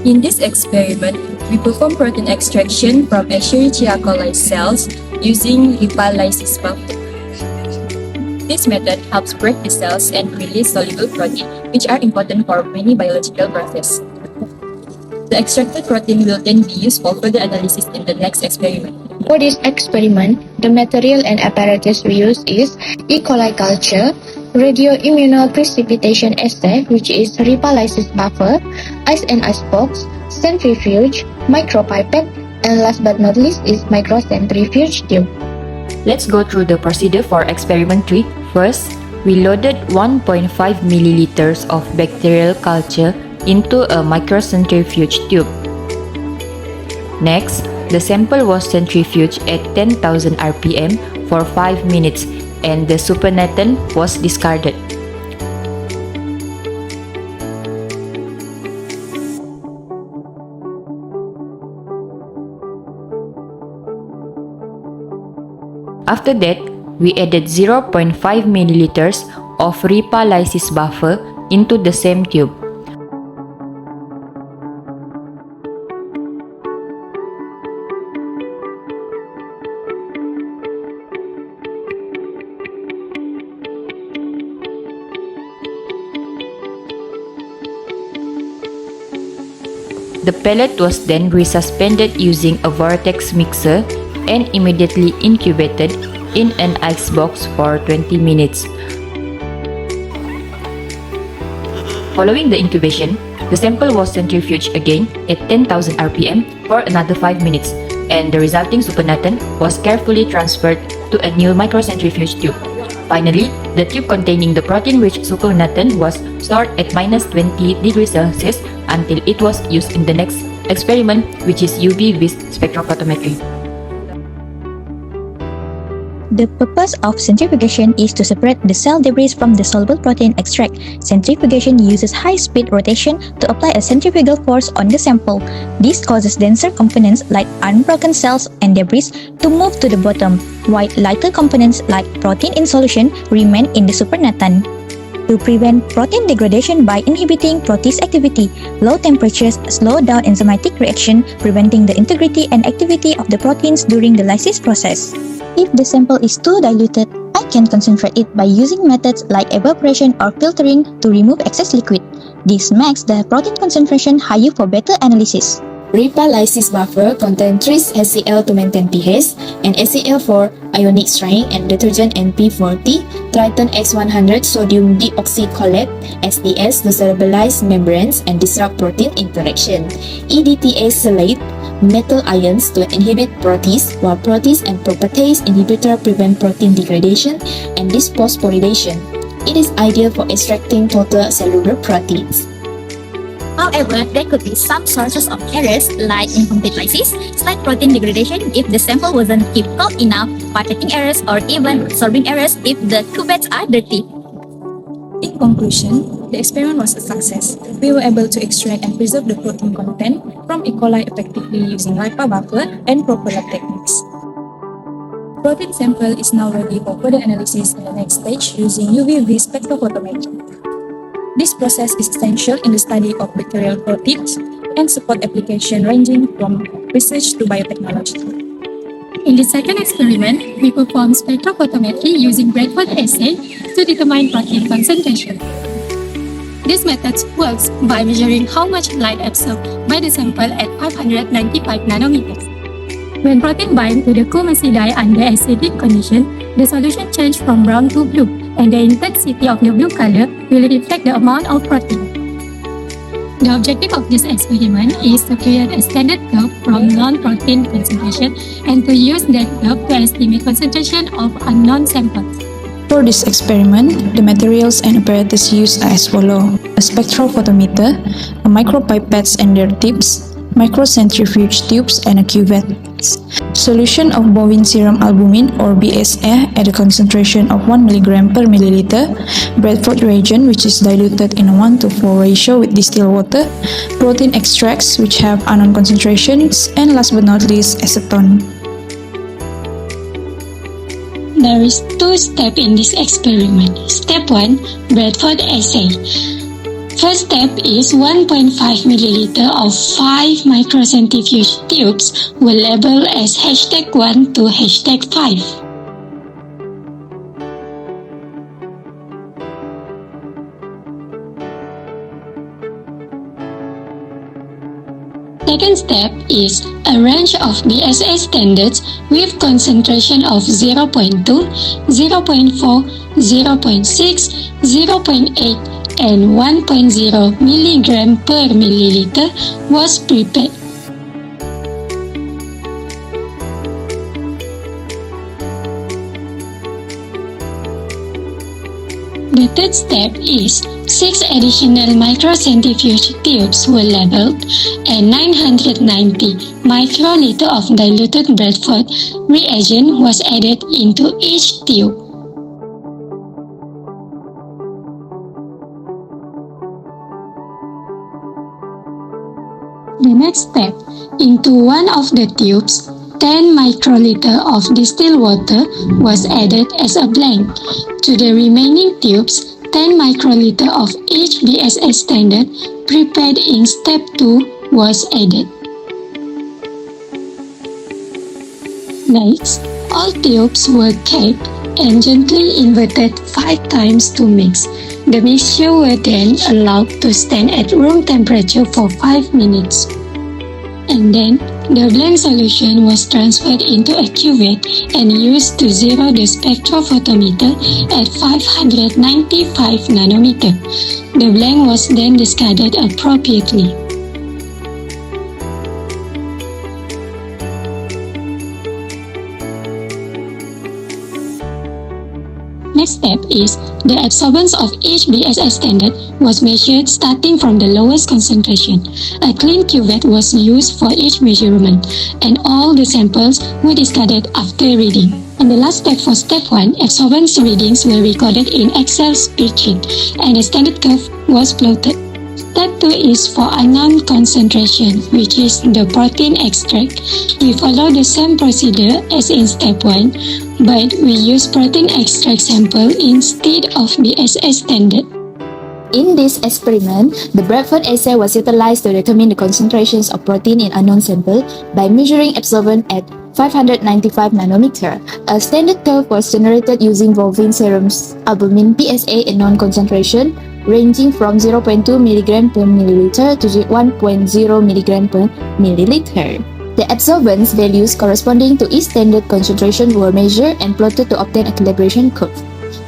In this experiment, we perform protein extraction from Escherichia coli cells using lipalysis buffer. This method helps break the cells and release soluble protein, which are important for many biological processes. The extracted protein will then be used for further analysis in the next experiment. For this experiment, the material and apparatus we use is E. coli culture, radioimmunoprecipitation assay, which is lipalysis buffer, ice and ice box, centrifuge, micropipette, and last but not least is microcentrifuge tube. Let's go through the procedure for experiment 3. First, we loaded 1.5 milliliters of bacterial culture into a microcentrifuge tube. Next, the sample was centrifuged at 10,000 rpm for 5 minutes and the supernatant was discarded. After that, we added 0.5 milliliters of lipalysis buffer into the same tube. The pellet was then resuspended using a vortex mixer and immediately incubated in an ice box for 20 minutes. Following the incubation, the sample was centrifuged again at 10,000 rpm for another 5 minutes, and the resulting supernatant was carefully transferred to a new microcentrifuge tube. Finally, the tube containing the protein-rich supernatant was stored at -20 degrees Celsius until it was used in the next experiment, which is UV-vis spectrophotometry. The purpose of centrifugation is to separate the cell debris from the soluble protein extract. Centrifugation uses high-speed rotation to apply a centrifugal force on the sample. This causes denser components like unbroken cells and debris to move to the bottom, while lighter components like protein in solution remain in the supernatant. To prevent protein degradation by inhibiting protease activity, low temperatures slow down enzymatic reaction, preventing the integrity and activity of the proteins during the lysis process. If the sample is too diluted, I can concentrate it by using methods like evaporation or filtering to remove excess liquid. This makes the protein concentration higher for better analysis. Lipalysis buffer contains 3 HCl to maintain pH and HCl for ionic straying and detergent NP40, Triton X100 sodium deoxycholate SDS to cerebralize membranes and disrupt protein interaction. EDTA chelate metal ions to inhibit protease, while protease and protease inhibitor prevent protein degradation and disphosphorylation. It is ideal for extracting total cellular proteins. However, there could be some sources of errors like incomplete lysis, slight protein degradation if the sample wasn't kept cold enough, pipetting errors, or even sorbing errors if the cuvettes are dirty. In conclusion, the experiment was a success. We were able to extract and preserve the protein content from E. coli effectively using LIPA buffer and proper lab techniques. Protein sample is now ready for further analysis in the next stage using UV-vis spectrophotometry. This process is essential in the study of bacterial proteins and support application ranging from research to biotechnology. In the second experiment, we performed spectrophotometry using Bradford assay to determine protein concentration. This method works by measuring how much light absorbed by the sample at 595 nanometers. When protein binds to the coumacidine under acidic condition, the solution changes from brown to blue, and the intensity of the blue color will reflect the amount of protein. The objective of this experiment is to create a standard curve from non-protein concentration and to use that curve to estimate concentration of unknown samples. For this experiment, the materials and apparatus used are as follows: a spectrophotometer, a micropipettes and their tips, microcentrifuge tubes, and a cuvette. Solution of bovine serum albumin or BSA at a concentration of 1 mg per milliliter, Bradford reagent which is diluted in a 1:4 ratio with distilled water, protein extracts which have unknown concentrations, and last but not least, acetone. There is 2 steps in this experiment. Step 1, Bradford assay. First step is 1.5 milliliter of 5 microcentrifuge tubes were labeled as #1 to #5. Second step is a range of BSA standards with concentration of 0.2, 0.4, 0.6, 0.8 and 1.0 milligram per milliliter was prepared. The third step is 6 additional microcentrifuge tubes were labeled and 990 microliter of diluted Bradford reagent was added into each tube. The next step, into one of the tubes, 10 microliter of distilled water was added as a blend. To the remaining tubes, 10 microliter of each BSA standard prepared in step 2 was added. Next, all tubes were capped and gently inverted 5 times to mix. The mixture were then allowed to stand at room temperature for 5 minutes. And then, the blend solution was transferred into a cuvette and used to zero the spectrophotometer at 595 nanometer. The blend was then discarded appropriately. Next step is the absorbance of each BSA standard was measured starting from the lowest concentration. A clean cuvette was used for each measurement, and all the samples were discarded after reading. And the last step for step 1, absorbance readings were recorded in Excel spreadsheet, and a standard curve was plotted. Step 2 is for unknown concentration, which is the protein extract. We follow the same procedure as in step 1, but we use protein extract sample instead of BSA standard. In this experiment, the Bradford assay was utilized to determine the concentrations of protein in unknown sample by measuring absorbance at 595 nanometer. A standard curve was generated using bovine serum's albumin PSA in known concentration ranging from 0.2 mg per milliliter to 1.0 mg per milliliter. The absorbance values corresponding to each standard concentration were measured and plotted to obtain a calibration curve.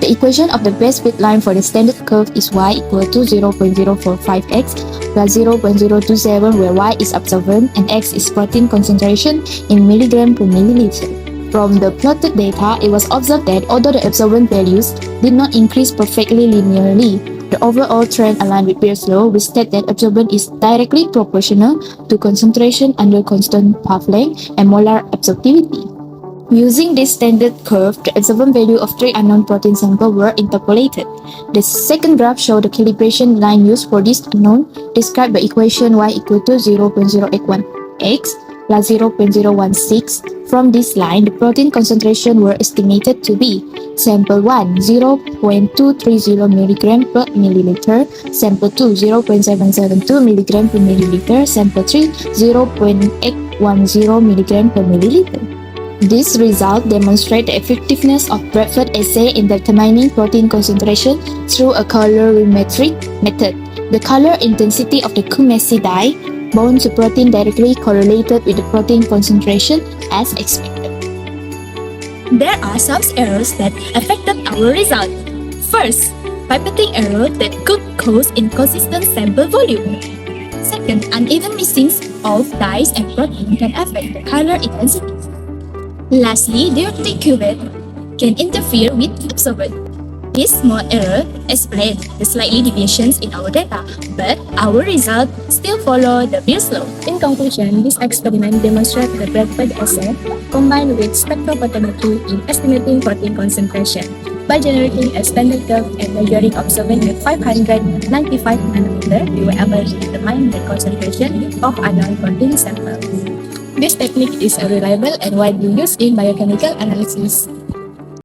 The equation of the best fit line for the standard curve is y equal to 0.045x plus 0.027, where y is absorbance and x is protein concentration in milligram per milliliter. From the plotted data, it was observed that although the absorbance values did not increase perfectly linearly, the overall trend aligned with Peirce law, which states that absorbance is directly proportional to concentration under constant path length and molar absorptivity. Using this standard curve, the absorbance value of 3 unknown protein samples were interpolated. The second graph shows the calibration line used for this unknown, described by equation y equal to 0.081x plus 0.016. From this line, the protein concentration were estimated to be sample 1, 0.230 mg per milliliter, sample 2, 0.772 mg per milliliter, sample 3, 0.810 mg per milliliter. This result demonstrates the effectiveness of Bradford assay in determining protein concentration through a colorimetric method. The color intensity of the Kumesi dye bound to protein directly correlated with the protein concentration as expected. There are some errors that affected our result. First, pipetting error that could cause inconsistent sample volume. Second, uneven mixings of dyes and protein can affect the color intensity. Lastly, dirty cuvette can interfere with absorbance. This small error explains the slightly deviations in our data, but our results still follow the Peirce law. In conclusion, this experiment demonstrates the Bradford assay combined with spectrophotometry in estimating protein concentration. By generating a standard curve and measuring absorbance at 595 nanometer, we were able to determine the concentration of unknown protein samples. This technique is reliable and widely used in biochemical analysis.